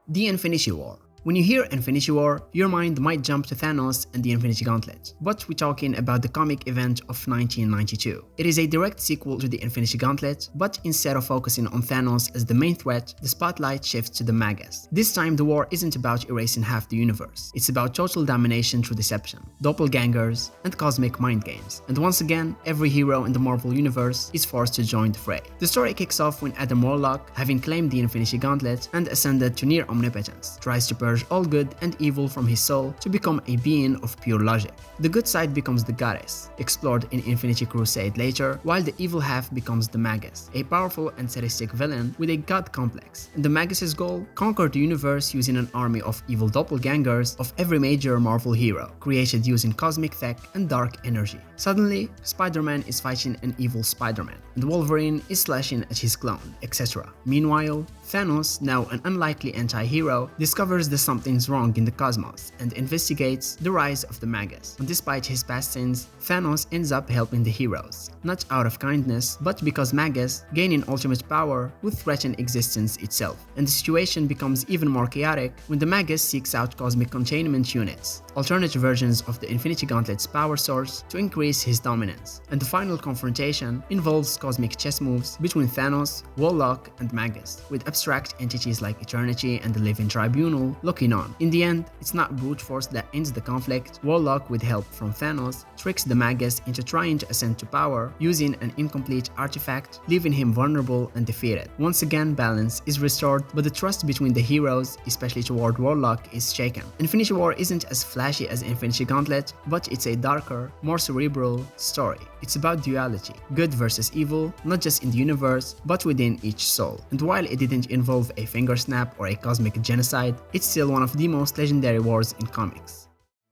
The Infinity War. When you hear Infinity War, your mind might jump to Thanos and the Infinity Gauntlet, but we're talking about the comic event of 1992. It is a direct sequel to the Infinity Gauntlet, but instead of focusing on Thanos as the main threat, the spotlight shifts to the Magus. This time the war isn't about erasing half the universe, it's about total domination through deception, doppelgangers, and cosmic mind games. And once again, every hero in the Marvel universe is forced to join the fray. The story kicks off when Adam Warlock, having claimed the Infinity Gauntlet and ascended to near omnipotence, tries to purge all good and evil from his soul to become a being of pure logic. The good side becomes the goddess, explored in Infinity Crusade later, while the evil half becomes the Magus, a powerful and sadistic villain with a god complex. And the Magus's goal? Conquer the universe using an army of evil doppelgangers of every major Marvel hero, created using cosmic tech and dark energy. Suddenly, Spider-Man is fighting an evil Spider-Man, and Wolverine is slashing at his clone, etc. Meanwhile, Thanos, now an unlikely anti-hero, discovers that something's wrong in the cosmos and investigates the rise of the Magus. And despite his past sins, Thanos ends up helping the heroes, not out of kindness, but because Magus, gaining ultimate power, would threaten existence itself. And the situation becomes even more chaotic when the Magus seeks out cosmic containment units, alternate versions of the Infinity Gauntlet's power source, to increase his dominance. And the final confrontation involves cosmic chess moves between Thanos, Warlock, and Magus, with abstract entities like Eternity and the Living Tribunal looking on. In the end, it's not brute force that ends the conflict. Warlock, with help from Thanos, tricks the Magus into trying to ascend to power using an incomplete artifact, leaving him vulnerable and defeated. Once again, balance is restored, but the trust between the heroes, especially toward Warlock, is shaken. Infinity War isn't as flashy as Infinity Gauntlet, but it's a darker, more cerebral story. It's about duality, good versus evil, not just in the universe, but within each soul. And while it didn't involve a finger snap or a cosmic genocide, it's still one of the most legendary wars in comics.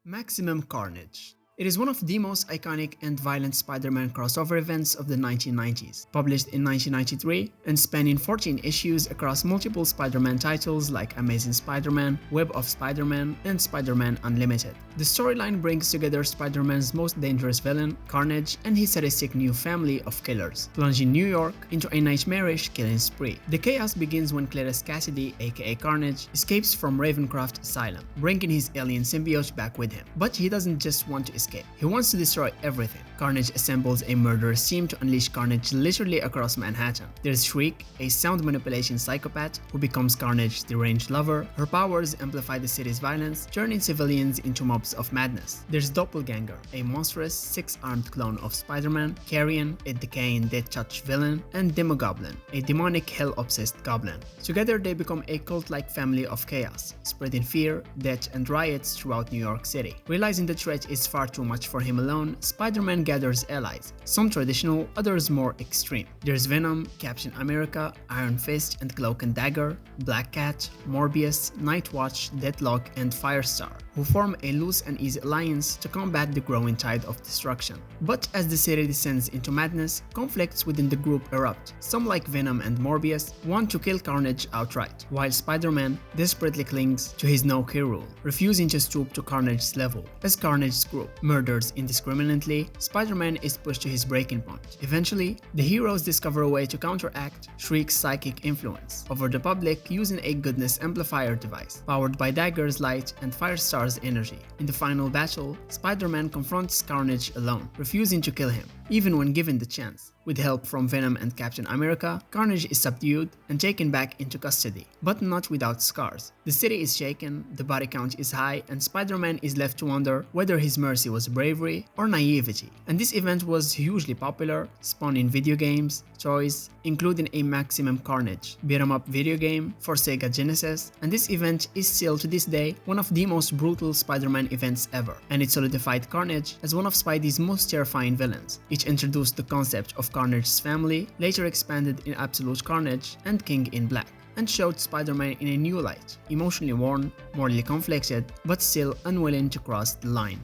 Maximum Carnage. It is one of the most iconic and violent Spider-Man crossover events of the 1990s, published in 1993 and spanning 14 issues across multiple Spider-Man titles like Amazing Spider-Man, Web of Spider-Man, and Spider-Man Unlimited. The storyline brings together Spider-Man's most dangerous villain, Carnage, and his sadistic new family of killers, plunging New York into a nightmarish killing spree. The chaos begins when Cletus Cassidy, aka Carnage, escapes from Ravencroft Asylum, bringing his alien symbiote back with him. But he doesn't just want to escape. He wants to destroy everything. Carnage assembles a murderous team to unleash carnage literally across Manhattan. There's Shriek, a sound manipulation psychopath who becomes Carnage's deranged lover. Her powers amplify the city's violence, turning civilians into mobs of madness. There's Doppelganger, a monstrous six-armed clone of Spider-Man, Carrion, a decaying Death Touch villain, and Demogoblin, a demonic hell-obsessed goblin. Together they become a cult-like family of chaos, spreading fear, death, and riots throughout New York City. Realizing the threat is far too much for him alone, Spider-Man gathers allies, some traditional, others more extreme. There's Venom, Captain America, Iron Fist and Cloak and Dagger, Black Cat, Morbius, Nightwatch, Deathlock, and Firestar, who form a loose and easy alliance to combat the growing tide of destruction. But as the city descends into madness, conflicts within the group erupt. Some, like Venom and Morbius, want to kill Carnage outright, while Spider-Man desperately clings to his no-kill rule, refusing to stoop to Carnage's level. As Carnage's group murders indiscriminately, Spider-Man is pushed to his breaking point. Eventually, the heroes discover a way to counteract Shriek's psychic influence over the public using a goodness amplifier device, powered by Dagger's light and Firestar's energy. In the final battle, Spider-Man confronts Carnage alone, refusing to kill him, even when given the chance. With help from Venom and Captain America, Carnage is subdued and taken back into custody, but not without scars. The city is shaken, the body count is high, and Spider-Man is left to wonder whether his mercy was bravery or naivety. And this event was hugely popular, spawning video games, toys, including a Maximum Carnage beat-em-up video game for Sega Genesis, and this event is still to this day one of the most brutal Spider-Man events ever, and it solidified Carnage as one of Spidey's most terrifying villains. It introduced the concept of Carnage's family, later expanded in Absolute Carnage and King in Black, and showed Spider-Man in a new light, emotionally worn, morally conflicted, but still unwilling to cross the line.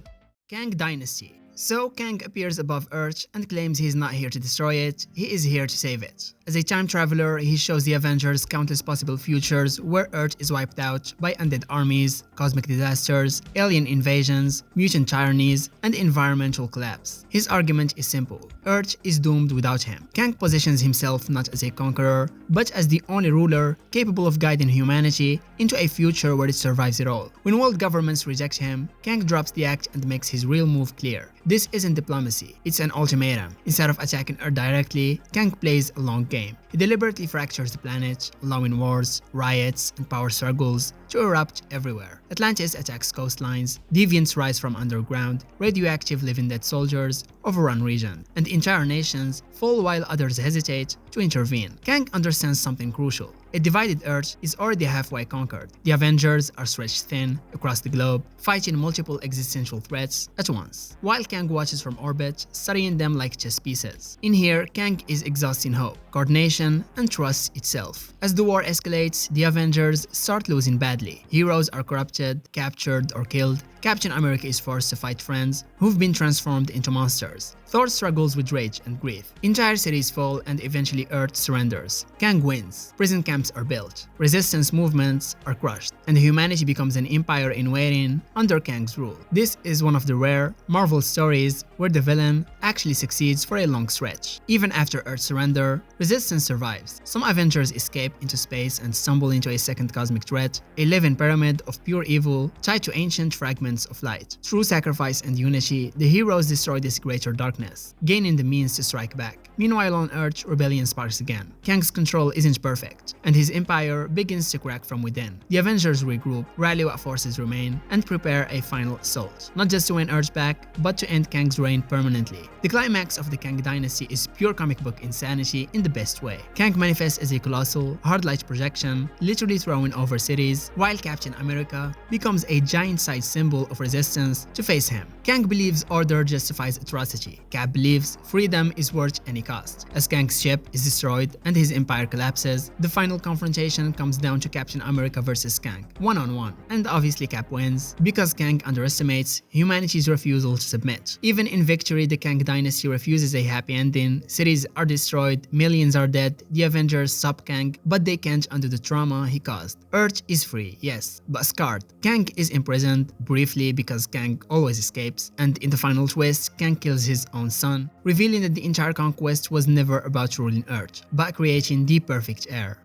Kang Dynasty. So Kang appears above Earth and claims he is not here to destroy it, he is here to save it. As a time traveler, he shows the Avengers countless possible futures where Earth is wiped out by undead armies, cosmic disasters, alien invasions, mutant tyrannies, and environmental collapse. His argument is simple: Earth is doomed without him. Kang positions himself not as a conqueror, but as the only ruler capable of guiding humanity into a future where it survives it all. When world governments reject him, Kang drops the act and makes his real move clear. This isn't diplomacy, it's an ultimatum. Instead of attacking Earth directly, Kang plays a long game. He deliberately fractures the planet, allowing wars, riots, and power struggles to erupt everywhere. Atlantis attacks coastlines, deviants rise from underground, radioactive living dead soldiers overrun regions, and entire nations fall while others hesitate to intervene. Kang understands something crucial. A divided Earth is already halfway conquered. The Avengers are stretched thin across the globe, fighting multiple existential threats at once, while Kang watches from orbit, studying them like chess pieces. In here, Kang is exhausting hope, coordination, and trust itself. As the war escalates, the Avengers start losing badly. Heroes are corrupted, captured, or killed. Captain America is forced to fight friends who've been transformed into monsters. Thor struggles with rage and grief. Entire cities fall and eventually Earth surrenders. Kang wins. Prison camps are built. Resistance movements are crushed. And humanity becomes an empire in waiting under Kang's rule. This is one of the rare Marvel stories where the villain actually succeeds for a long stretch. Even after Earth's surrender, Resistance survives. Some Avengers escape into space and stumble into a second cosmic threat, a living pyramid of pure evil tied to ancient fragments of light. Through sacrifice and unity, the heroes destroy this greater darkness, gaining the means to strike back. Meanwhile on Earth, rebellion sparks again. Kang's control isn't perfect, and his empire begins to crack from within. The Avengers regroup, rally what forces remain, and prepare a final assault, not just to win Earth back, but to end Kang's reign permanently. The climax of the Kang dynasty is pure comic book insanity in the best way. Kang manifests as a colossal, hard light projection, literally throwing over cities, while Captain America becomes a giant-sized symbol of resistance to face him. Kang believes order justifies atrocity. Cap believes freedom is worth any cost. As Kang's ship is destroyed and his empire collapses, the final confrontation comes down to Captain America versus Kang, one-on-one. And obviously Cap wins, because Kang underestimates humanity's refusal to submit. Even in victory, the Kang dynasty refuses a happy ending. Cities are destroyed, millions are dead, the Avengers stop Kang, but they can't undo the trauma he caused. Earth is free, yes, but scarred. Kang is imprisoned, briefly because Kang always escapes, and in the final twist, Kang kills his own son, revealing that the entire conquest was never about ruling Earth, but creating the perfect heir.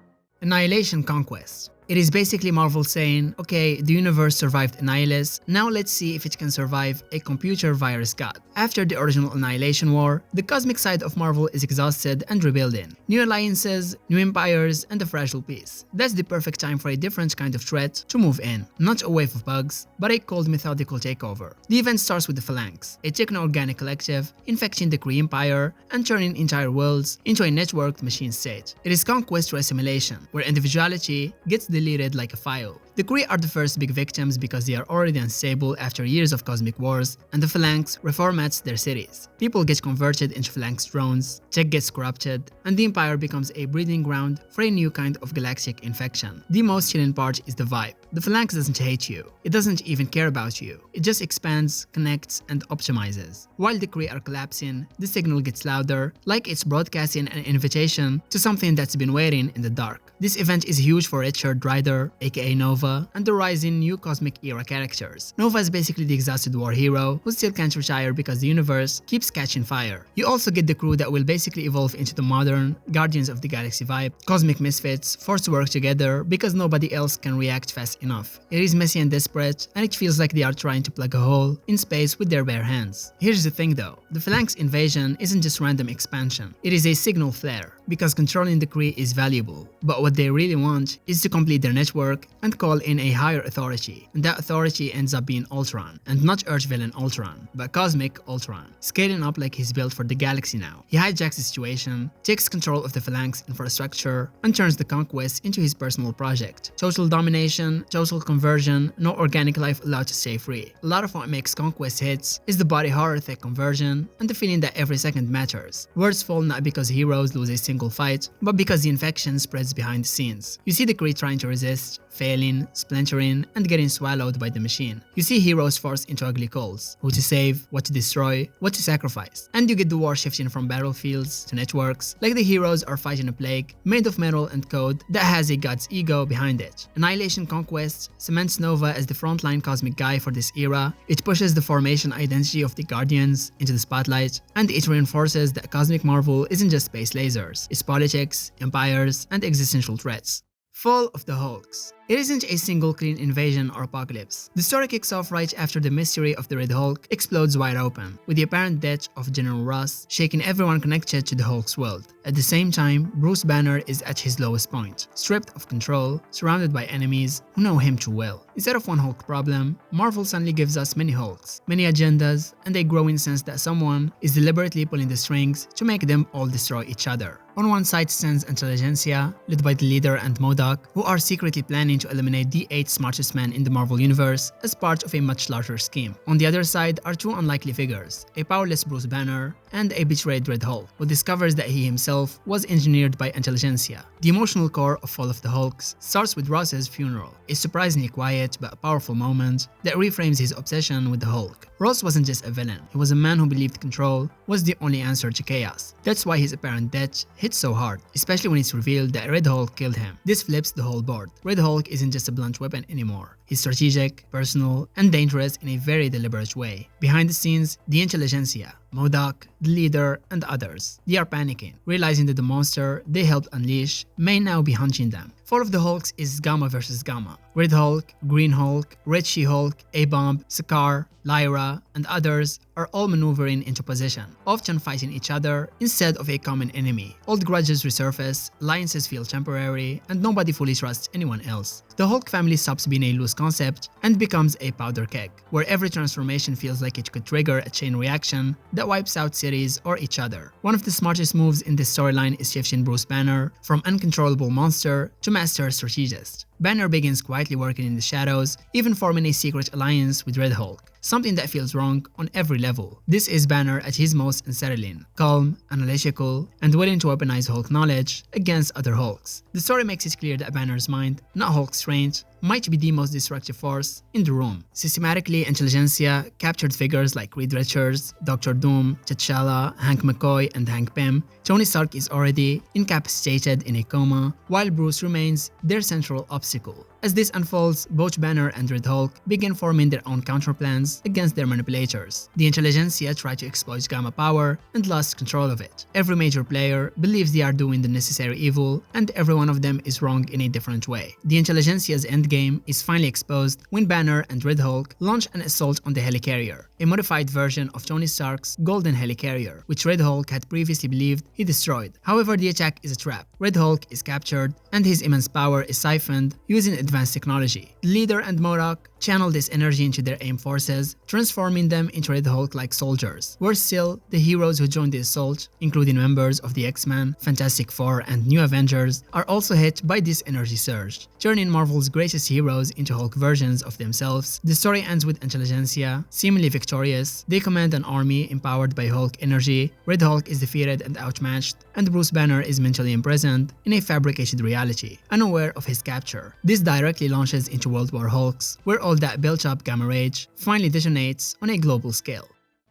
Annihilation Conquest. It is basically Marvel saying, okay, the universe survived Annihilus, now let's see if it can survive a computer virus god. After the original Annihilation War, the cosmic side of Marvel is exhausted and rebuilding. New alliances, new empires, and a fragile peace. That's the perfect time for a different kind of threat to move in. Not a wave of bugs, but a cold methodical takeover. The event starts with the Phalanx, a techno-organic collective infecting the Kree Empire and turning entire worlds into a networked machine state. It is conquest to assimilation, where individuality gets deleted like a file. The Kree are the first big victims because they are already unstable after years of cosmic wars, and the Phalanx reformats their cities. People get converted into Phalanx drones, tech gets corrupted, and the Empire becomes a breeding ground for a new kind of galactic infection. The most chilling part is the vibe. The Phalanx doesn't hate you. It doesn't even care about you. It just expands, connects, and optimizes. While the Kree are collapsing, the signal gets louder, like it's broadcasting an invitation to something that's been waiting in the dark. This event is huge for Richard Rider, aka Nova, and the rising new cosmic era characters. Nova is basically the exhausted war hero who still can't retire because the universe keeps catching fire. You also get the crew that will basically evolve into the modern Guardians of the Galaxy vibe, cosmic misfits forced to work together because nobody else can react fast enough. It is messy and desperate, and it feels like they are trying to plug a hole in space with their bare hands. Here's the thing though, the Phalanx invasion isn't just random expansion, it is a signal flare, because controlling the Kree is valuable, but what they really want is to complete their network and call in a higher authority, and that authority ends up being Ultron, and not Earth villain Ultron, but cosmic Ultron, scaling up like he's built for the galaxy now. He hijacks the situation, takes control of the Phalanx infrastructure, and turns the conquest into his personal project. Total domination, total conversion, no organic life allowed to stay free. A lot of what makes conquest hits is the body horror tech conversion and the feeling that every second matters. Words fall not because heroes lose a single fight, but because the infection spreads behind the scenes. You see the Kree trying to resist, failing, splintering, and getting swallowed by the machine. You see heroes forced into ugly calls: who to save, what to destroy, what to sacrifice. And you get the war shifting from battlefields to networks, like the heroes are fighting a plague made of metal and code that has a god's ego behind it. Annihilation Conquest cements Nova as the frontline cosmic guy for this era. It pushes the formation identity of the Guardians into the spotlight, and it reinforces that cosmic Marvel isn't just space lasers, it's politics, empires, and existential threats. Fall of the Hulks. It isn't a single clean invasion or apocalypse. The story kicks off right after the mystery of the Red Hulk explodes wide open, with the apparent death of General Ross shaking everyone connected to the Hulk's world. At the same time, Bruce Banner is at his lowest point, stripped of control, surrounded by enemies who know him too well. Instead of one Hulk problem, Marvel suddenly gives us many Hulks, many agendas, and a growing sense that someone is deliberately pulling the strings to make them all destroy each other. On one side stands Intelligentsia, led by the leader and MODOK, who are secretly planning to eliminate the 8 smartest men in the Marvel Universe as part of a much larger scheme. On the other side are 2 unlikely figures, a powerless Bruce Banner and a betrayed Red Hulk, who discovers that he himself was engineered by Intelligentsia. The emotional core of Fall of the Hulks starts with Ross's funeral, a surprisingly quiet but powerful moment that reframes his obsession with the Hulk. Ross wasn't just a villain, he was a man who believed control was the only answer to chaos. That's why his apparent death hits so hard, especially when it's revealed that Red Hulk killed him. This flips the whole board. Red Hulk isn't just a blunt weapon anymore. He's strategic, personal, and dangerous in a very deliberate way. Behind the scenes, the Intelligentsia, MODOK, the leader, and others, they are panicking, realizing that the monster they helped unleash may now be hunting them. Fall of the Hulks is Gamma versus Gamma. Red Hulk, Green Hulk, Red She-Hulk, A-Bomb, Sakaar, Lyra, and others are all maneuvering into position, often fighting each other instead of a common enemy. Old grudges resurface, alliances feel temporary, and nobody fully trusts anyone else. The Hulk family stops being a loose concept and becomes a powder keg, where every transformation feels like it could trigger a chain reaction that wipes out cities or each other. One of the smartest moves in this storyline is shifting Bruce Banner from uncontrollable monster to master strategist. Banner begins quietly working in the shadows, even forming a secret alliance with Red Hulk, something that feels wrong on every level. This is Banner at his most unsettling, calm, analytical, and willing to weaponize Hulk knowledge against other Hulks. The story makes it clear that Banner's mind, not Hulk's strength, might be the most destructive force in the room. Systematically, Intelligentsia captured figures like Reed Richards, Dr. Doom, T'Challa, Hank McCoy, and Hank Pym. Tony Stark is already incapacitated in a coma, while Bruce remains their central obstacle. As this unfolds, both Banner and Red Hulk begin forming their own counterplans against their manipulators. The Intelligentsia try to exploit Gamma power and lost control of it. Every major player believes they are doing the necessary evil, and every one of them is wrong in a different way. The Intelligentsia's endgame is finally exposed when Banner and Red Hulk launch an assault on the helicarrier, a modified version of Tony Stark's golden helicarrier, which Red Hulk had previously believed he destroyed. However, the attack is a trap. Red Hulk is captured, and his immense power is siphoned using advanced technology. The leader and MODOK channel this energy into their AIM forces, transforming them into Red Hulk-like soldiers. Worse still, the heroes who joined the assault, including members of the X-Men, Fantastic Four, and New Avengers, are also hit by this energy surge, turning Marvel's greatest heroes into Hulk versions of themselves. The story ends with Intelligentsia seemingly victorious. They command an army empowered by Hulk energy. Red Hulk is defeated and outmatched, and Bruce Banner is mentally imprisoned in a fabricated reality, unaware of his capture. This directly launches into World War Hulks, where all that built-up gamma rage finally detonates on a global scale.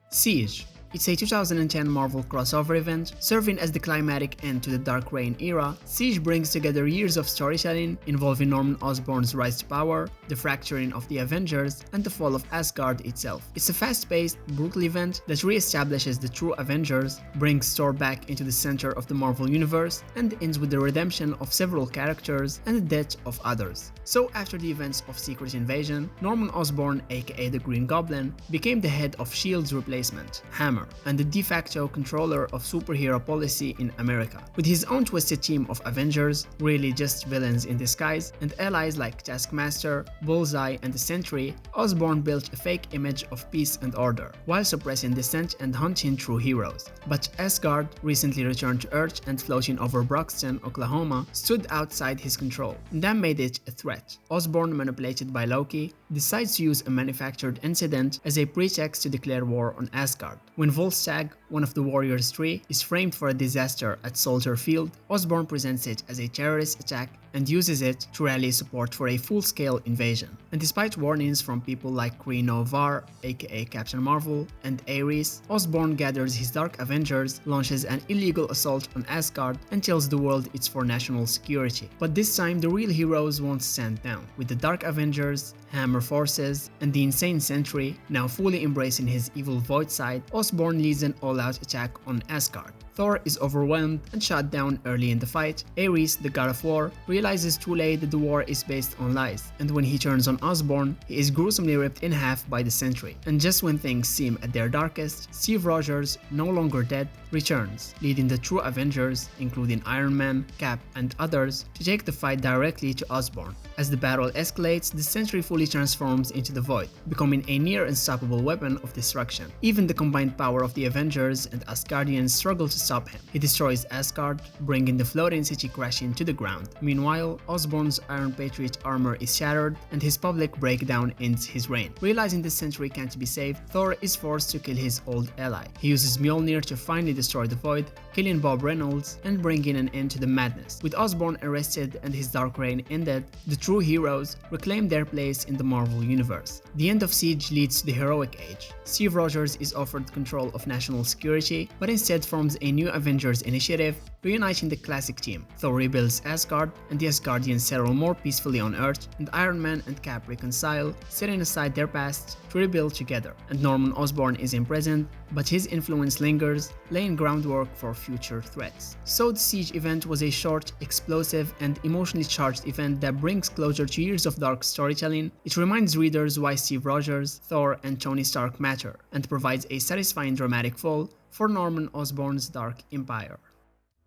Siege. It's a 2010 Marvel crossover event, serving as the climatic end to the Dark Reign era. Siege brings together years of storytelling involving Norman Osborn's rise to power, the fracturing of the Avengers, and the fall of Asgard itself. It's a fast-paced, brutal event that re-establishes the true Avengers, brings Thor back into the center of the Marvel Universe, and ends with the redemption of several characters and the death of others. So after the events of Secret Invasion, Norman Osborn, aka the Green Goblin, became the head of S.H.I.E.L.D.'s replacement, Hammer, and the de facto controller of superhero policy in America. With his own twisted team of Avengers, really just villains in disguise, and allies like Taskmaster, Bullseye, and the Sentry, Osborn built a fake image of peace and order, while suppressing dissent and hunting true heroes. But Asgard, recently returned to Earth and floating over Broxton, Oklahoma, stood outside his control, and that made it a threat. Osborn, manipulated by Loki, decides to use a manufactured incident as a pretext to declare war on Asgard. When Volstagg, one of the Warriors' Tree, is framed for a disaster at Soldier Field, Osborn presents it as a terrorist attack and uses it to rally support for a full-scale invasion. And despite warnings from people like Kree Novar, aka Captain Marvel, and A.X.E, Osborn gathers his Dark Avengers, launches an illegal assault on Asgard, and tells the world it's for national security. But this time the real heroes won't stand down. With the Dark Avengers, Hammer Forces, and the Insane Sentry now fully embracing his evil Void side, Osborn leads an all-out attack on Asgard. Thor is overwhelmed and shot down early in the fight. A.X.E, the god of war, realizes too late that the war is based on lies, and when he turns on Osborn, he is gruesomely ripped in half by the Sentry. And just when things seem at their darkest, Steve Rogers, no longer dead, returns, leading the true Avengers, including Iron Man, Cap, and others, to take the fight directly to Osborn. As the battle escalates, the Sentry fully transforms into the Void, becoming a near-unstoppable weapon of destruction. Even the combined power of the Avengers and Asgardians struggle to stop him. He destroys Asgard, bringing the floating city crashing to the ground. Meanwhile, Osborn's Iron Patriot armor is shattered, and his public breakdown ends his reign. Realizing the Sentry can't be saved, Thor is forced to kill his old ally. He uses Mjolnir to finally destroy the Void, killing Bob Reynolds and bringing an end to the madness. With Osborn arrested and his dark reign ended, the true heroes reclaim their place in the Marvel Universe. The end of Siege leads to the Heroic Age. Steve Rogers is offered control of national security, but instead forms a new Avengers initiative, reuniting the classic team. Thor rebuilds Asgard, and the Asgardians settle more peacefully on Earth, and Iron Man and Cap reconcile, setting aside their past to rebuild together. And Norman Osborn is imprisoned, but his influence lingers, laying groundwork for future threats. So the Siege event was a short, explosive, and emotionally charged event that brings closure to years of dark storytelling. It reminds readers why Steve Rogers, Thor, and Tony Stark matter, and provides a satisfying dramatic fall for Norman Osborn's Dark Empire.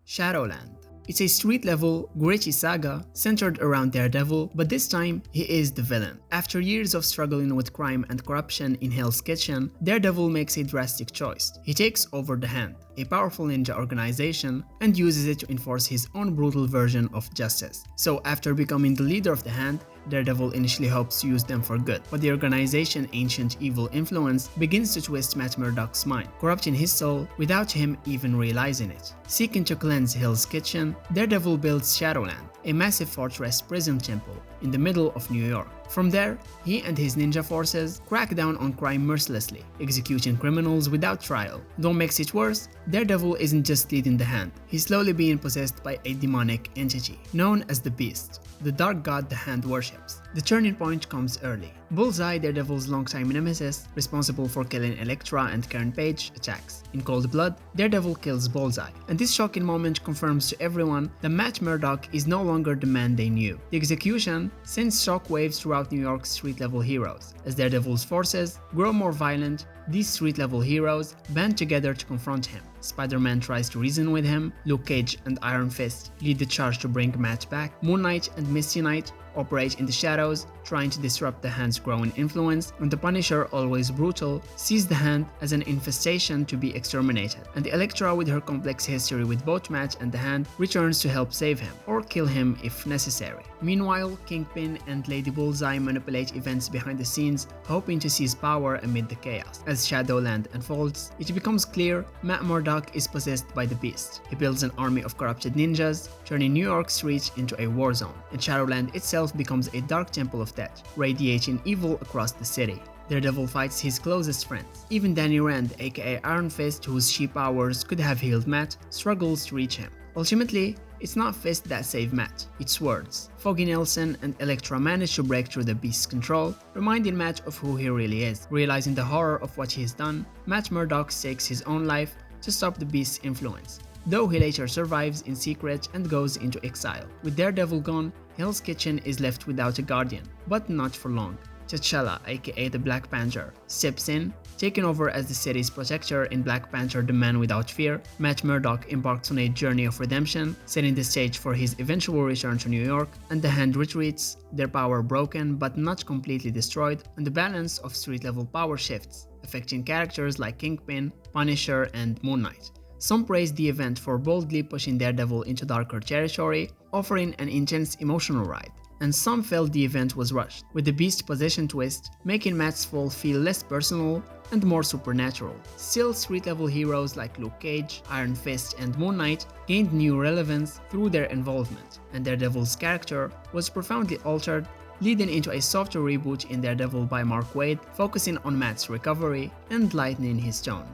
Shadowland. It's a street-level, gritty saga centered around Daredevil, but this time he is the villain. After years of struggling with crime and corruption in Hell's Kitchen, Daredevil makes a drastic choice. He takes over the Hand, a powerful ninja organization, and uses it to enforce his own brutal version of justice. So after becoming the leader of the Hand, Daredevil initially hopes to use them for good, but the organization's ancient evil influence begins to twist Matt Murdock's mind, corrupting his soul without him even realizing it. Seeking to cleanse Hell's Kitchen, Daredevil builds Shadowland, a massive fortress prison temple in the middle of New York. From there, he and his ninja forces crack down on crime mercilessly, executing criminals without trial. Though makes it worse, Daredevil isn't just leading the Hand, he's slowly being possessed by a demonic entity, known as the Beast, the dark god the Hand worships. The turning point comes early. Bullseye, Daredevil's longtime nemesis, responsible for killing Elektra and Karen Page, attacks. In cold blood, Daredevil kills Bullseye, and this shocking moment confirms to everyone that Matt Murdock is no longer the man they knew. The execution sends shockwaves throughout New York's street-level heroes. As Daredevil's forces grow more violent, these street-level heroes band together to confront him. Spider-Man tries to reason with him, Luke Cage and Iron Fist lead the charge to bring Matt back, Moon Knight and Misty Knight operate in the shadows, trying to disrupt the Hand's growing influence, and the Punisher, always brutal, sees the Hand as an infestation to be exterminated, and the Elektra, with her complex history with both Matt and the Hand, returns to help save him, or kill him if necessary. Meanwhile, Kingpin and Lady Bullseye manipulate events behind the scenes, hoping to seize power amid the chaos. As Shadowland unfolds, it becomes clear Matt Murdock is possessed by the Beast. He builds an army of corrupted ninjas, turning New York streets into a war zone, and Shadowland itself becomes a dark temple of death, radiating evil across the city. Daredevil fights his closest friends. Even Danny Rand, aka Iron Fist, whose she powers could have healed Matt, struggles to reach him. Ultimately, it's not Fist that save Matt, it's words. Foggy Nelson and Elektra manage to break through the Beast's control, reminding Matt of who he really is. Realizing the horror of what he has done, Matt Murdock takes his own life to stop the Beast's influence, though he later survives in secret and goes into exile. With Daredevil gone, Hell's Kitchen is left without a guardian, but not for long. T'Challa, aka the Black Panther, steps in, taking over as the city's protector in Black Panther: The Man Without Fear. Matt Murdock embarks on a journey of redemption, setting the stage for his eventual return to New York, and the Hand retreats, their power broken but not completely destroyed, and the balance of street-level power shifts, affecting characters like Kingpin, Punisher, and Moon Knight. Some praise the event for boldly pushing Daredevil into darker territory, offering an intense emotional ride. and some felt the event was rushed, with the Beast possession twist making Matt's fall feel less personal and more supernatural. Still, street-level heroes like Luke Cage, Iron Fist, and Moon Knight gained new relevance through their involvement, and Daredevil's character was profoundly altered, leading into a softer reboot in Daredevil by Mark Waid, focusing on Matt's recovery and lightening his tone.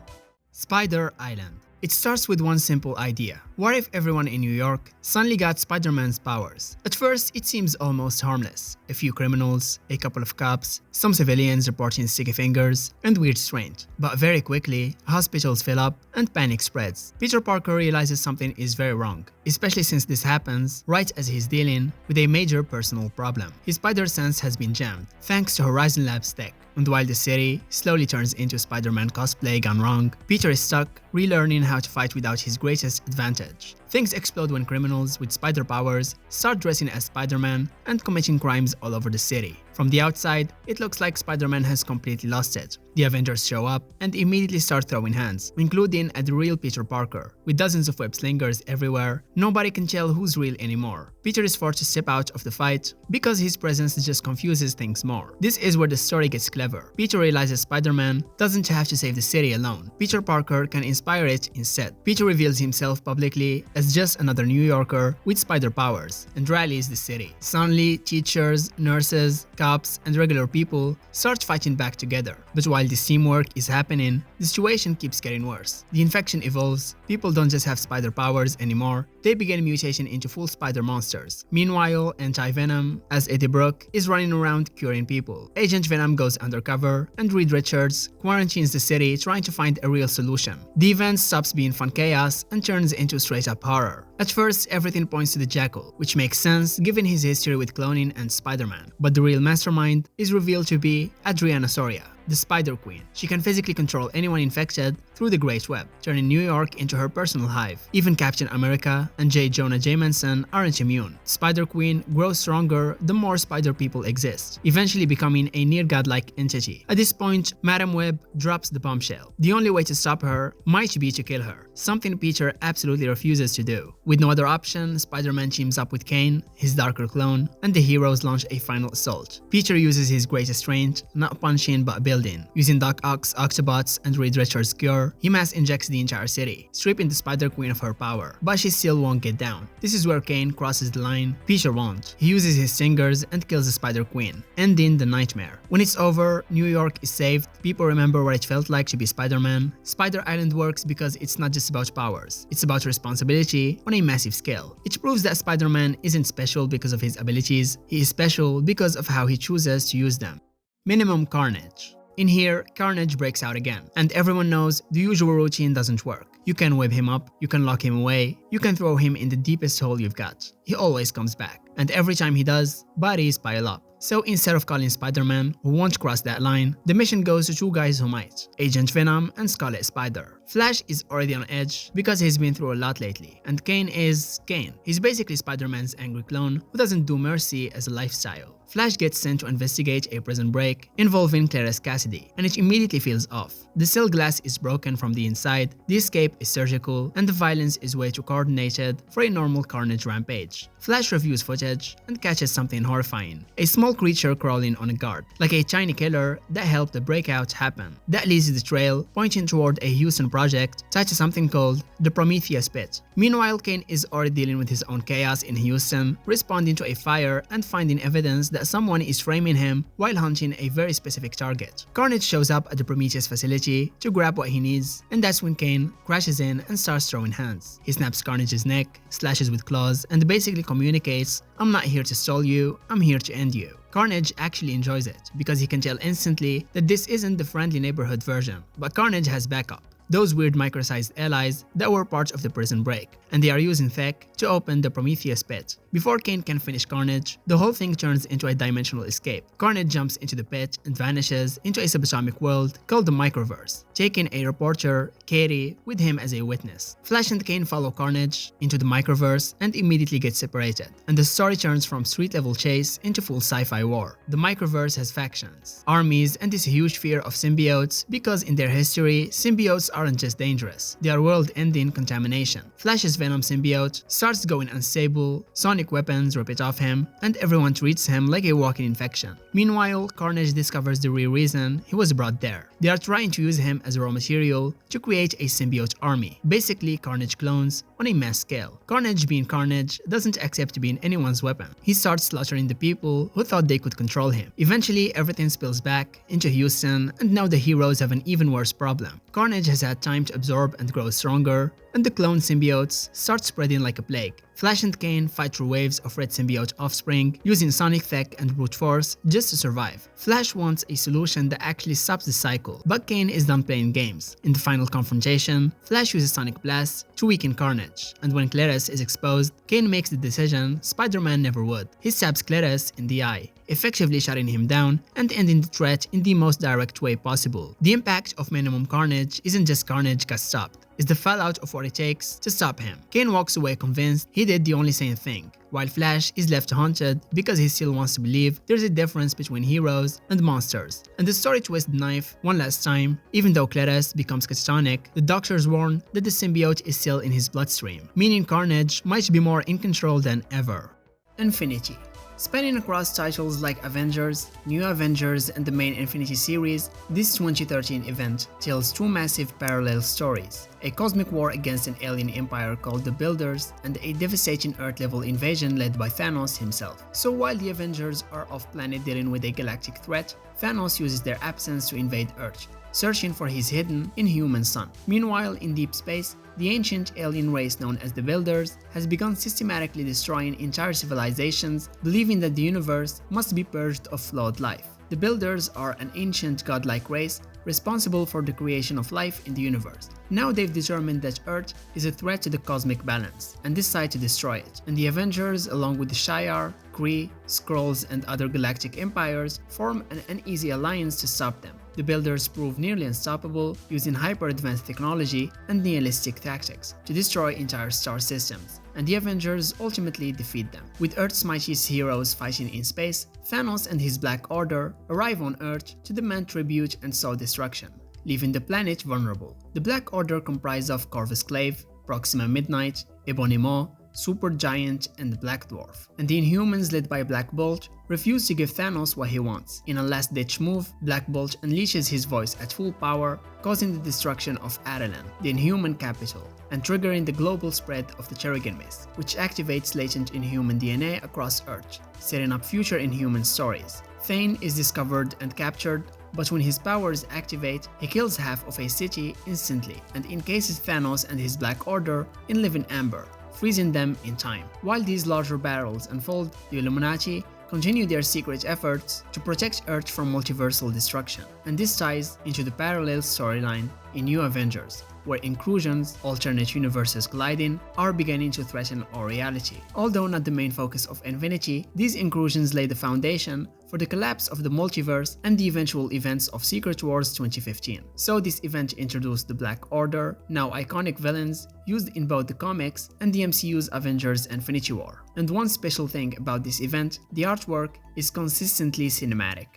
Spider-Island. It starts with one simple idea. What if everyone in New York suddenly got Spider-Man's powers? At first, it seems almost harmless. A few criminals, a couple of cops, some civilians reporting sticky fingers, and weird strains. But very quickly, hospitals fill up and panic spreads. Peter Parker realizes something is very wrong, especially since this happens right as he's dealing with a major personal problem. His spider sense has been jammed, thanks to Horizon Labs tech. And while the city slowly turns into Spider-Man cosplay gone wrong, Peter is stuck relearning how to fight without his greatest advantage. Things explode when criminals with spider powers start dressing as Spider-Man and committing crimes all over the city. From the outside, it looks like Spider-Man has completely lost it. The Avengers show up and immediately start throwing hands, including at the real Peter Parker. With dozens of web slingers everywhere, nobody can tell who's real anymore. Peter is forced to step out of the fight because his presence just confuses things more. This is where the story gets clever. Peter realizes Spider-Man doesn't have to save the city alone. Peter Parker can inspire it instead. Peter reveals himself publicly as just another New Yorker with spider powers and rallies the city. Suddenly, teachers, nurses, cops, and regular people start fighting back together. But while this teamwork is happening, the situation keeps getting worse. The infection evolves, people don't just have spider powers anymore, they begin mutation into full spider monsters. Meanwhile, Anti-Venom, as Eddie Brock, is running around curing people. Agent Venom goes undercover, and Reed Richards quarantines the city trying to find a real solution. The event stops being fun chaos and turns into straight-up horror. At first, everything points to the Jackal, which makes sense given his history with cloning and Spider-Man. But the real mastermind is revealed to be Adriana Soria, the Spider Queen. She can physically control anyone infected through the Great Web, turning New York into her personal hive. Even Captain America and J. Jonah Jameson aren't immune. Spider Queen grows stronger the more spider people exist, eventually becoming a near-godlike entity. At this point, Madam Web drops the bombshell. The only way to stop her might be to kill her, something Peter absolutely refuses to do. With no other option, Spider-Man teams up with Kane, his darker clone, and the heroes launch a final assault. Peter uses his greatest strength, not punching but building. Using Doc Ock's Octobots and Reed Richards' cure, he mass injects the entire city, stripping the Spider Queen of her power. But she still won't get down. This is where Kane crosses the line. Peter won't. He uses his stingers and kills the Spider Queen, ending the nightmare. When it's over, New York is saved, people remember what it felt like to be Spider-Man. Spider-Island works because it's not just about powers, it's about responsibility on a massive scale. It proves that Spider-Man isn't special because of his abilities, he is special because of how he chooses to use them. Minimum Carnage. In here, Carnage breaks out again, and everyone knows the usual routine doesn't work. You can whip him up, you can lock him away, you can throw him in the deepest hole you've got. He always comes back, and every time he does, bodies pile up. So instead of calling Spider-Man, who won't cross that line, the mission goes to two guys who might, Agent Venom and Scarlet Spider. Flash is already on edge because he's been through a lot lately, and Kane is Kane. He's basically Spider-Man's angry clone who doesn't do mercy as a lifestyle. Flash gets sent to investigate a prison break involving Clarence Cassidy, and it immediately feels off. The cell glass is broken from the inside, the escape is surgical, and the violence is way too coordinated for a normal Carnage rampage. Flash reviews footage and catches something horrifying. A small creature crawling on a guard, like a tiny killer that helped the breakout happen. That leads the trail, pointing toward a Houston project tied to something called the Prometheus Pit. Meanwhile, Kane is already dealing with his own chaos in Houston, responding to a fire and finding evidence that someone is framing him while hunting a very specific target. Carnage shows up at the Prometheus facility to grab what he needs, and that's when Kane crashes in and starts throwing hands. He snaps Carnage's neck, slashes with claws, and basically communicates, "I'm not here to stall you, I'm here to end you." Carnage actually enjoys it, because he can tell instantly that this isn't the friendly neighborhood version, but Carnage has backup. Those weird micro-sized allies that were part of the prison break, and they are using tech to open the Prometheus pit. Before Kane can finish Carnage, the whole thing turns into a dimensional escape. Carnage jumps into the pit and vanishes into a subatomic world called the Microverse, taking a reporter, Katie, with him as a witness. Flash and Kane follow Carnage into the Microverse and immediately get separated, and the story turns from street-level chase into full sci-fi war. The Microverse has factions, armies, and this huge fear of symbiotes because in their history, symbiotes are aren't just dangerous, they are world-ending contamination. Flash's Venom symbiote starts going unstable, sonic weapons rip it off him, and everyone treats him like a walking infection. Meanwhile, Carnage discovers the real reason he was brought there. They are trying to use him as raw material to create a symbiote army, basically Carnage clones on a mass scale. Carnage, being Carnage, doesn't accept being anyone's weapon. He starts slaughtering the people who thought they could control him. Eventually, everything spills back into Houston, and now the heroes have an even worse problem. Carnage has had time to absorb and grow stronger, and the clone symbiotes start spreading like a plague. Flash and Kane fight through waves of red symbiote offspring using sonic tech and brute force just to survive. Flash wants a solution that actually stops the cycle, but Kane is done playing games. In the final confrontation, Flash uses Sonic Blast to weaken Carnage, and when Claris is exposed, Kane makes the decision Spider-Man never would. He stabs Claris in the eye, effectively shutting him down and ending the threat in the most direct way possible. The impact of Maximum Carnage isn't just Carnage got stopped, it's the fallout of what it takes to stop him. Kane walks away convinced he did the only sane thing, while Flash is left haunted because he still wants to believe there's a difference between heroes and monsters. And the story twists the knife one last time. Even though Claris becomes catatonic, the doctors warn that the symbiote is still in his bloodstream, meaning Carnage might be more in control than ever. Infinity. Spanning across titles like Avengers, New Avengers, and the main Infinity series, this 2013 event tells two massive parallel stories: a cosmic war against an alien empire called the Builders, and a devastating Earth-level invasion led by Thanos himself. So while the Avengers are off-planet dealing with a galactic threat, Thanos uses their absence to invade Earth, searching for his hidden, inhuman son. Meanwhile, in deep space, the ancient alien race known as the Builders has begun systematically destroying entire civilizations, believing that the universe must be purged of flawed life. The Builders are an ancient godlike race responsible for the creation of life in the universe. Now they've determined that Earth is a threat to the cosmic balance and decide to destroy it. And the Avengers, along with the Shi'ar, Kree, Skrulls, and other galactic empires, form an uneasy alliance to stop them. The Builders prove nearly unstoppable, using hyper-advanced technology and nihilistic tactics to destroy entire star systems, and the Avengers ultimately defeat them. With Earth's mightiest heroes fighting in space, Thanos and his Black Order arrive on Earth to demand tribute and soul destruction, leaving the planet vulnerable. The Black Order comprise of Corvus Clave, Proxima Midnight, Ebony Maw, Supergiant, and Black Dwarf, and the Inhumans led by Black Bolt refuse to give Thanos what he wants. In a last-ditch move, Black Bolt unleashes his voice at full power, causing the destruction of Attilan, the Inhuman capital, and triggering the global spread of the Terrigen Mist, which activates latent Inhuman DNA across Earth, setting up future Inhuman stories. Thane is discovered and captured, but when his powers activate, he kills half of a city instantly and encases Thanos and his Black Order in living amber, freezing them in time. While these larger battles unfold, the Illuminati continue their secret efforts to protect Earth from multiversal destruction, and this ties into the parallel storyline in New Avengers, where inclusions, alternate universes colliding, are beginning to threaten our reality. Although not the main focus of Infinity, these inclusions lay the foundation for the collapse of the multiverse and the eventual events of Secret Wars 2015. So this event introduced the Black Order, now iconic villains used in both the comics and the MCU's Avengers Infinity War. And one special thing about this event, the artwork is consistently cinematic.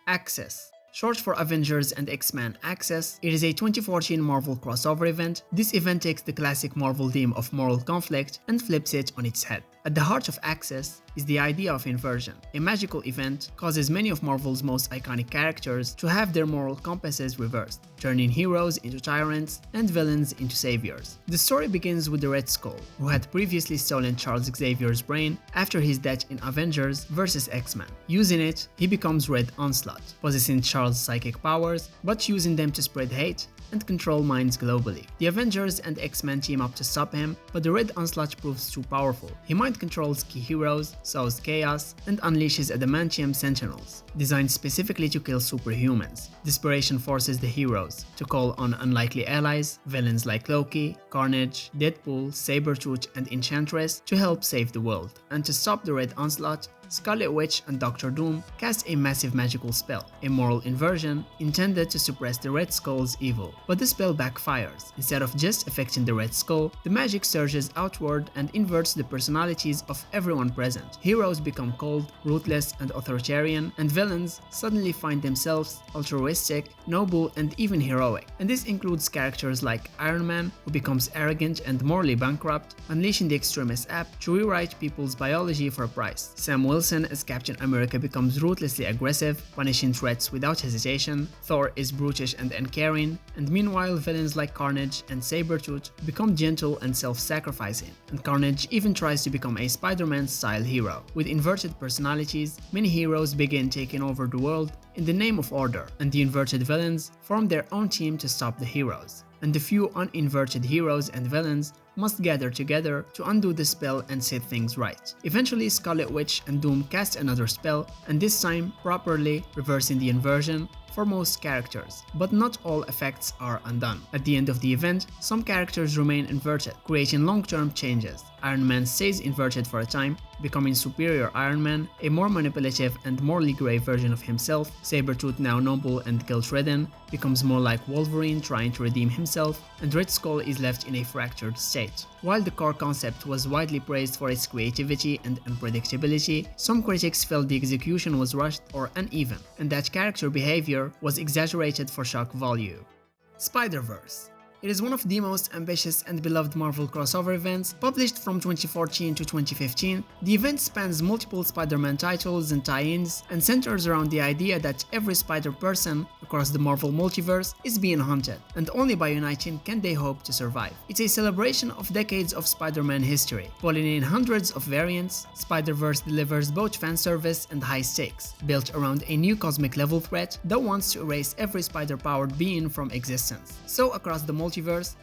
A.X.E. Short for Avengers and X-Men A.X.E, it is a 2014 Marvel crossover event. This event takes the classic Marvel theme of moral conflict and flips it on its head. At the heart of A.X.E is the idea of inversion. A magical event causes many of Marvel's most iconic characters to have their moral compasses reversed, turning heroes into tyrants and villains into saviors. The story begins with the Red Skull, who had previously stolen Charles Xavier's brain after his death in Avengers vs. X-Men. Using it, he becomes Red Onslaught, possessing Charles' psychic powers, but using them to spread hate and control minds globally. The Avengers and X-Men team up to stop him, but the Red Onslaught proves too powerful. He mind controls key heroes, sows chaos, and unleashes adamantium sentinels, designed specifically to kill superhumans. Desperation forces the heroes to call on unlikely allies, villains like Loki, Carnage, Deadpool, Sabretooth, and Enchantress to help save the world. And to stop the Red Onslaught, Scarlet Witch and Doctor Doom cast a massive magical spell, a moral inversion intended to suppress the Red Skull's evil. But the spell backfires. Instead of just affecting the Red Skull, the magic surges outward and inverts the personalities of everyone present. Heroes become cold, ruthless, and authoritarian, and villains suddenly find themselves altruistic, noble, and even heroic. And this includes characters like Iron Man, who becomes arrogant and morally bankrupt, unleashing the Extremist app to rewrite people's biology for a price. Sam Wilson as Captain America becomes ruthlessly aggressive, punishing threats without hesitation. Thor is brutish and uncaring, and meanwhile villains like Carnage and Sabretooth become gentle and self-sacrificing. And Carnage even tries to become a Spider-Man style hero. With inverted personalities, many heroes begin taking over the world in the name of order, and the inverted villains form their own team to stop the heroes. And the few uninverted heroes and villains must gather together to undo the spell and set things right. Eventually, Scarlet Witch and Doom cast another spell, and this time properly reversing the inversion for most characters, but not all effects are undone. At the end of the event, some characters remain inverted, creating long-term changes. Iron Man stays inverted for a time, becoming Superior Iron Man, a more manipulative and morally grey version of himself. Sabretooth, now noble and guilt-ridden, becomes more like Wolverine trying to redeem himself, and Red Skull is left in a fractured state. While the core concept was widely praised for its creativity and unpredictability, some critics felt the execution was rushed or uneven, and that character behavior was exaggerated for shock value. Spider-Verse. It is one of the most ambitious and beloved Marvel crossover events, published from 2014 to 2015. The event spans multiple Spider-Man titles and tie-ins, and centers around the idea that every Spider-Person across the Marvel multiverse is being hunted, and only by uniting can they hope to survive. It's a celebration of decades of Spider-Man history. Pulling in hundreds of variants, Spider-Verse delivers both fan service and high stakes, built around a new cosmic level threat that wants to erase every spider-powered being from existence. So across the multiverse,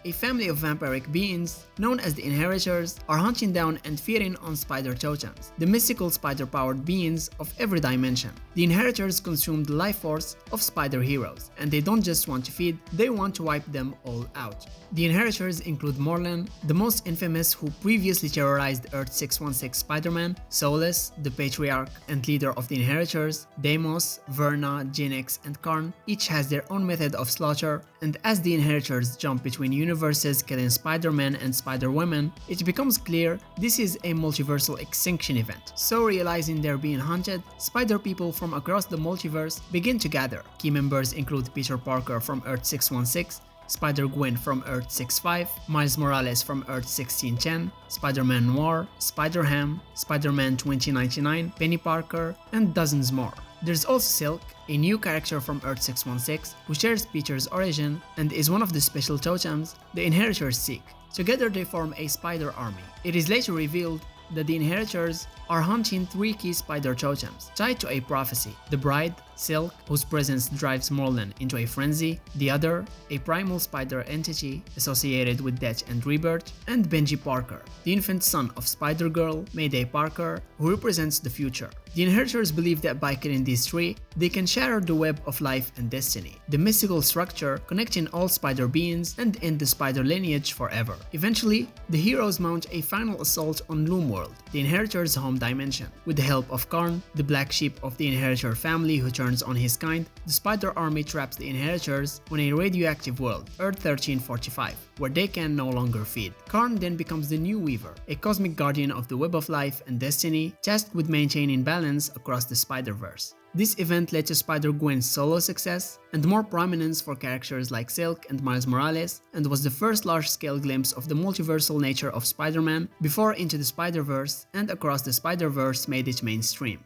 a family of vampiric beings, known as the Inheritors, are hunting down and feeding on spider totems, the mystical spider-powered beings of every dimension. The Inheritors consume the life force of spider heroes, and they don't just want to feed, they want to wipe them all out. The Inheritors include Morlun, the most infamous, who previously terrorized Earth 616 Spider-Man, Solus, the patriarch and leader of the Inheritors, Deimos, Verna, Jinx, and Karn. Each has their own method of slaughter, and as the Inheritors jump between universes killing Spider-Man and Spider-Woman, it becomes clear this is a multiversal extinction event. So realizing they're being hunted, Spider-People from across the multiverse begin to gather. Key members include Peter Parker from Earth 616, Spider-Gwen from Earth 65, Miles Morales from Earth 1610, Spider-Man Noir, Spider-Ham, Spider-Man 2099, Penny Parker, and dozens more. There's also Silk, a new character from Earth 616 who shares Peter's origin and is one of the special totems the Inheritors seek. Together they form a spider army. It is later revealed that the Inheritors are hunting three key spider totems tied to a prophecy: the Bride, Silk, whose presence drives Morlun into a frenzy; the other, a primal spider entity associated with death and rebirth; and Benji Parker, the infant son of Spider-Girl, Mayday Parker, who represents the future. The Inheritors believe that by killing these three, they can shatter the web of life and destiny, the mystical structure connecting all spider beings, and end the spider lineage forever. Eventually, the heroes mount a final assault on Loomworld, the Inheritors' home dimension. With the help of Karn, the black sheep of the Inheritor family who turns on his kind, the spider army traps the Inheritors on a radioactive world, Earth 1345, where they can no longer feed. Karn then becomes the New Weaver, a cosmic guardian of the web of life and destiny, tasked with maintaining balance across the Spider-Verse. This event led to Spider-Gwen's solo success and more prominence for characters like Silk and Miles Morales, and was the first large-scale glimpse of the multiversal nature of Spider-Man before Into the Spider-Verse and Across the Spider-Verse made it mainstream.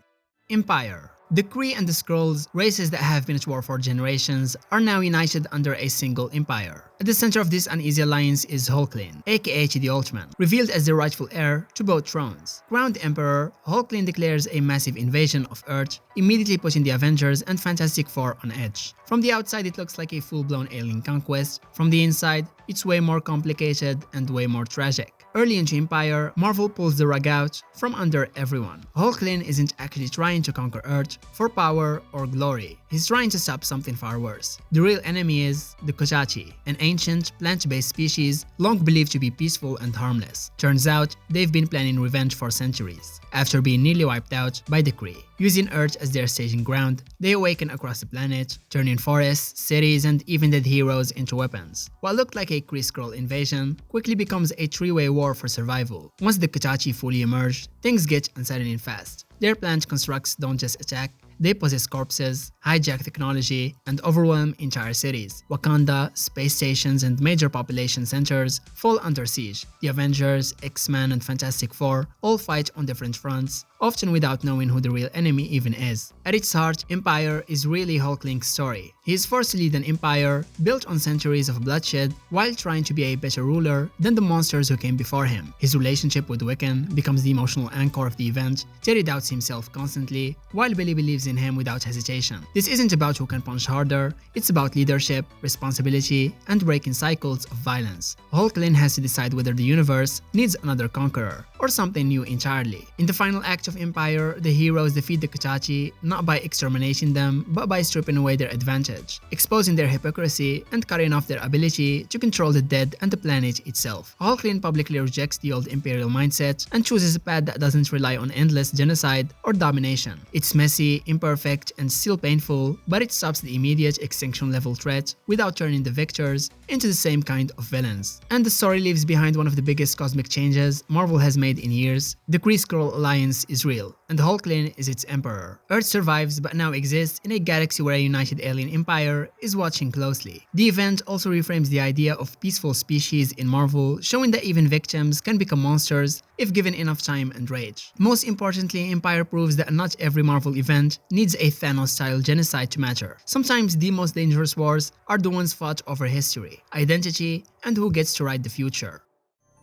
Empyre. The Kree and the Skrulls, races that have been at war for generations, are now united under a single empire. At the center of this uneasy alliance is Hulkling, aka the Ultman, revealed as the rightful heir to both thrones. Crowned Emperor, Hulkling declares a massive invasion of Earth, immediately putting the Avengers and Fantastic Four on edge. From the outside it looks like a full-blown alien conquest, from the inside it's way more complicated and way more tragic. Early into Empyre, Marvel pulls the rug out from under everyone. Hulkling isn't actually trying to conquer Earth, revenge, for power, or glory. He's trying to stop something far worse. The real enemy is the Kochachi, an ancient, plant-based species long believed to be peaceful and harmless. Turns out, they've been planning revenge for centuries. After being nearly wiped out by the Kree. Using Earth as their staging ground, they awaken across the planet, turning forests, cities, and even dead heroes into weapons. What looked like a Kree-Skrull invasion quickly becomes a three-way war for survival. Once the Kochachi fully emerge, things get unsettling fast. Their plant constructs don't just attack, they possess corpses, hijack technology, and overwhelm entire cities. Wakanda, space stations, and major population centers fall under siege. The Avengers, X-Men, and Fantastic Four all fight on different fronts, often without knowing who the real enemy even is. At its heart, Empyre is really Hulkling's story. He is forced to lead an empire built on centuries of bloodshed while trying to be a better ruler than the monsters who came before him. His relationship with Wiccan becomes the emotional anchor of the event. Terry doubts himself constantly, while Billy believes in him without hesitation. This isn't about who can punch harder, it's about leadership, responsibility, and breaking cycles of violence. Hulkling has to decide whether the universe needs another conqueror, or something new entirely. In the final act of Empyre, the heroes defeat the Kochachi not by exterminating them, but by stripping away their advantage, exposing their hypocrisy, and cutting off their ability to control the dead and the planet itself. Hulkling publicly rejects the old imperial mindset and chooses a path that doesn't rely on endless genocide or domination. It's messy, imperfect, and still painful, but it stops the immediate extinction level threat without turning the victors into the same kind of villains. And the story leaves behind one of the biggest cosmic changes Marvel has made in years. The Kree-Skrull alliance is real, and Hulkling is its emperor. Earth survives but now exists in a galaxy where a united alien empire is watching closely. The event also reframes the idea of peaceful species in Marvel, showing that even victims can become monsters if given enough time and rage. Most importantly, Empyre proves that not every Marvel event needs a Thanos-style genocide to matter. Sometimes the most dangerous wars are the ones fought over history, identity, and who gets to write the future.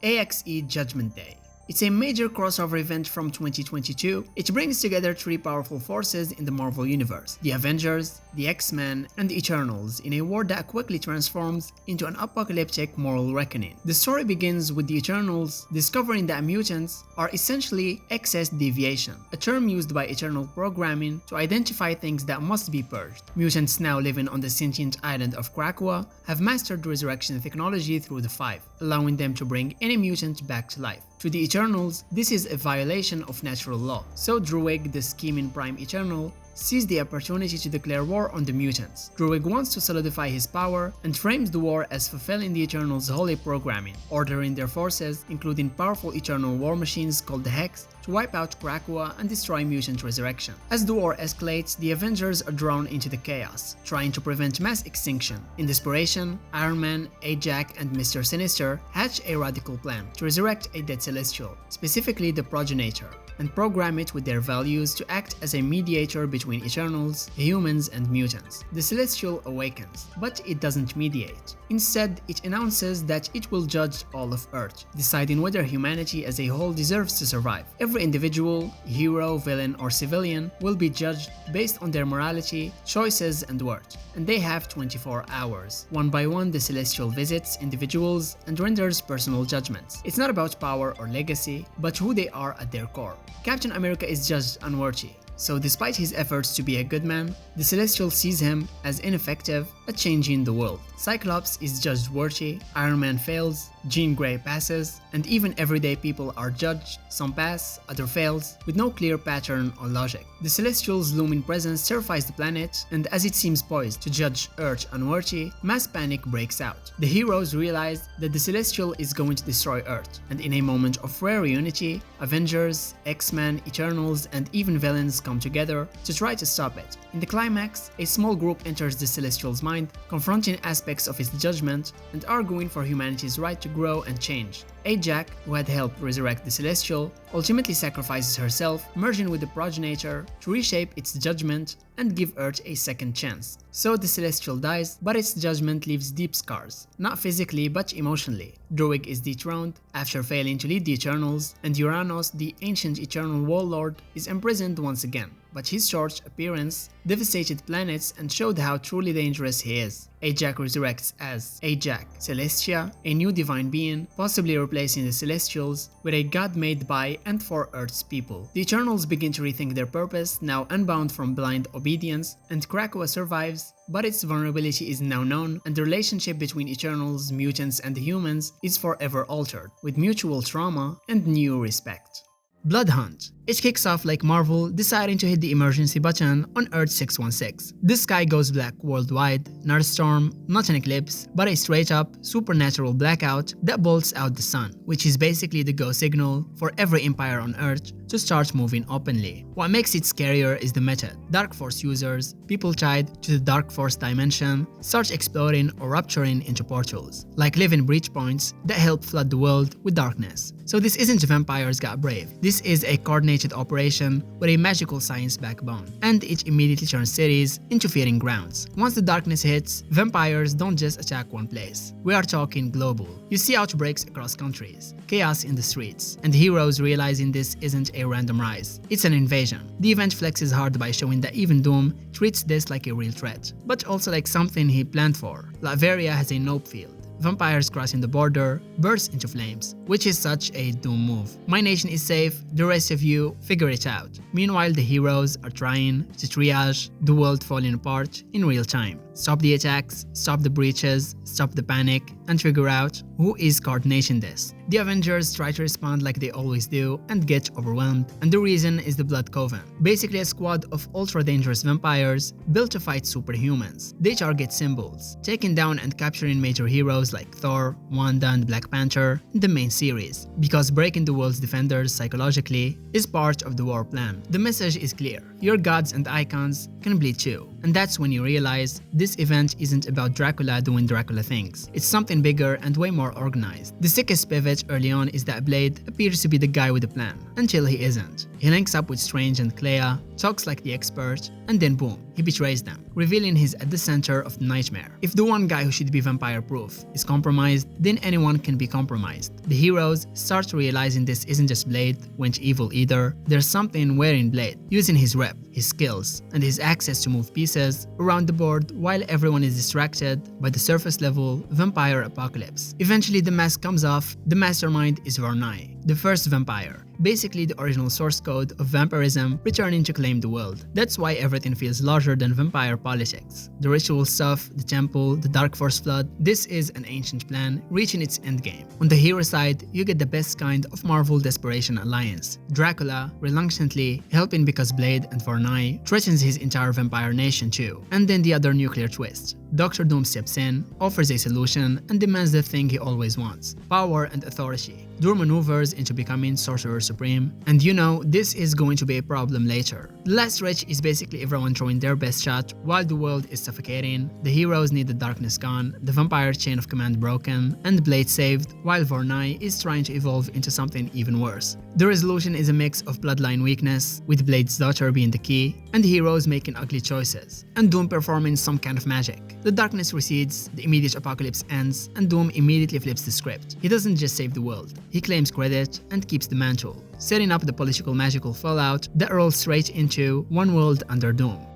A.X.E. Judgment Day. It's a major crossover event from 2022. It brings together three powerful forces in the Marvel Universe: the Avengers, the X-Men, and the Eternals, in a war that quickly transforms into an apocalyptic moral reckoning. The story begins with the Eternals discovering that mutants are essentially excess deviation, a term used by Eternal programming to identify things that must be purged. Mutants now living on the sentient island of Krakoa have mastered resurrection technology through the Five, allowing them to bring any mutant back to life. To the Eternals, this is a violation of natural law, so Druig, the scheming Prime Eternal, sees the opportunity to declare war on the mutants. Druig wants to solidify his power and frames the war as fulfilling the Eternals' holy programming, ordering their forces, including powerful Eternal war machines called the A.X.E, to wipe out Krakoa and destroy mutant resurrection. As the war escalates, the Avengers are drawn into the chaos, trying to prevent mass extinction. In desperation, Iron Man, A.J.A.C, and Mr. Sinister hatch a radical plan to resurrect a dead Celestial, specifically the Progenitor, and program it with their values to act as a mediator between Eternals, humans, and mutants. The Celestial awakens, but it doesn't mediate. Instead, it announces that it will judge all of Earth, deciding whether humanity as a whole deserves to survive. Every individual, hero, villain, or civilian will be judged based on their morality, choices, and worth, and they have 24 hours. One by one, the Celestial visits individuals and renders personal judgments. It's not about power or legacy, but who they are at their core. Captain America is judged unworthy, so despite his efforts to be a good man, the Celestial sees him as ineffective at changing the world. Cyclops is judged worthy, Iron Man fails, Jean Grey passes, and even everyday people are judged, some pass, others fails, with no clear pattern or logic. The Celestial's looming presence terrifies the planet, and as it seems poised to judge Earth unworthy, mass panic breaks out. The heroes realize that the Celestial is going to destroy Earth, and in a moment of rare unity, Avengers, X-Men, Eternals, and even villains come together to try to stop it. In the climax, a small group enters the Celestial's mind, confronting aspects of his judgment and arguing for humanity's right to grow and change. A.J.A.C, who had helped resurrect the Celestial, ultimately sacrifices herself, merging with the Progenitor to reshape its judgment and give Earth a second chance. So the Celestial dies, but its judgment leaves deep scars, not physically but emotionally. Druig is dethroned after failing to lead the Eternals, and Uranos, the ancient Eternal Warlord, is imprisoned once again. But his short appearance devastated planets and showed how truly dangerous he is. A.J.A.C resurrects as A.J.A.C Celestia, a new divine being, possibly place in the Celestials, where a god made by and for Earth's people. The Eternals begin to rethink their purpose, now unbound from blind obedience, and Krakoa survives, but its vulnerability is now known, and the relationship between Eternals, mutants, and the humans is forever altered, with mutual trauma and new respect. Blood Hunt. It kicks off like Marvel deciding to hit the emergency button on Earth 616. The sky goes black worldwide, not a storm, not an eclipse, but a straight up, supernatural blackout that bolts out the sun, which is basically the go signal for every empire on Earth to start moving openly. What makes it scarier is the method. Dark Force users, people tied to the Dark Force dimension, start exploding or rupturing into portals, like living breach points that help flood the world with darkness. So this isn't Vampires Got Brave. This is a coordinated operation with a magical science backbone, and it immediately turns cities into fearing grounds. Once the darkness hits, vampires don't just attack one place. We are talking global. You see outbreaks across countries, chaos in the streets, and heroes realizing this isn't a random rise, it's an invasion. The event flexes hard by showing that even Doom treats this like a real threat, but also like something he planned for. Latveria has a nope field. Vampires crossing the border burst into flames, which is such a Doom move. My nation is safe, the rest of you figure it out. Meanwhile, the heroes are trying to triage the world falling apart in real time. Stop the attacks, stop the breaches, stop the panic, and figure out who is coordinating this. The Avengers try to respond like they always do and get overwhelmed, and the reason is the Blood Coven, basically a squad of ultra-dangerous vampires built to fight superhumans. They target symbols, taking down and capturing major heroes like Thor, Wanda, and Black Panther in the main series, because breaking the world's defenders psychologically is part of the war plan. The message is clear: your gods and icons can bleed too. And that's when you realize this event isn't about Dracula doing Dracula things. It's something bigger and way more organized. The sickest pivot early on is that Blade appears to be the guy with a plan, until he isn't. He links up with Strange and Clea, talks like the expert, and then boom, he betrays them, revealing he's at the center of the nightmare. If the one guy who should be vampire-proof is compromised, then anyone can be compromised. The heroes start realizing this isn't just Blade went evil either. There's something wearing Blade, using his rep, his skills, and his access to move pieces around the board while everyone is distracted by the surface-level vampire apocalypse. Eventually, the mask comes off. The mastermind is Varnai, the first vampire, basically the original source code of vampirism returning to claim the world. That's why everything feels larger than vampire politics. The ritual stuff, the temple, the Dark Force flood, this is an ancient plan reaching its endgame. On the hero side, you get the best kind of Marvel desperation alliance. Dracula reluctantly helping because Blade and Varnai threatens his entire vampire nation too. And then the other nuclear twist. Dr. Doom steps in, offers a solution, and demands the thing he always wants: power and authority. Doom maneuvers into becoming Sorcerer Supreme, and you know this is going to be a problem later. The last stretch is basically everyone throwing their best shot while the world is suffocating. The heroes need the darkness gone, the vampire chain of command broken, and Blade saved, while Varnai is trying to evolve into something even worse. The resolution is a mix of bloodline weakness, with Blade's daughter being the key, and the heroes making ugly choices, and Doom performing some kind of magic. The darkness recedes, the immediate apocalypse ends, and Doom immediately flips the script. He doesn't just save the world, he claims credit and keeps the mantle, setting up the political magical fallout that rolls straight into one world under Doom.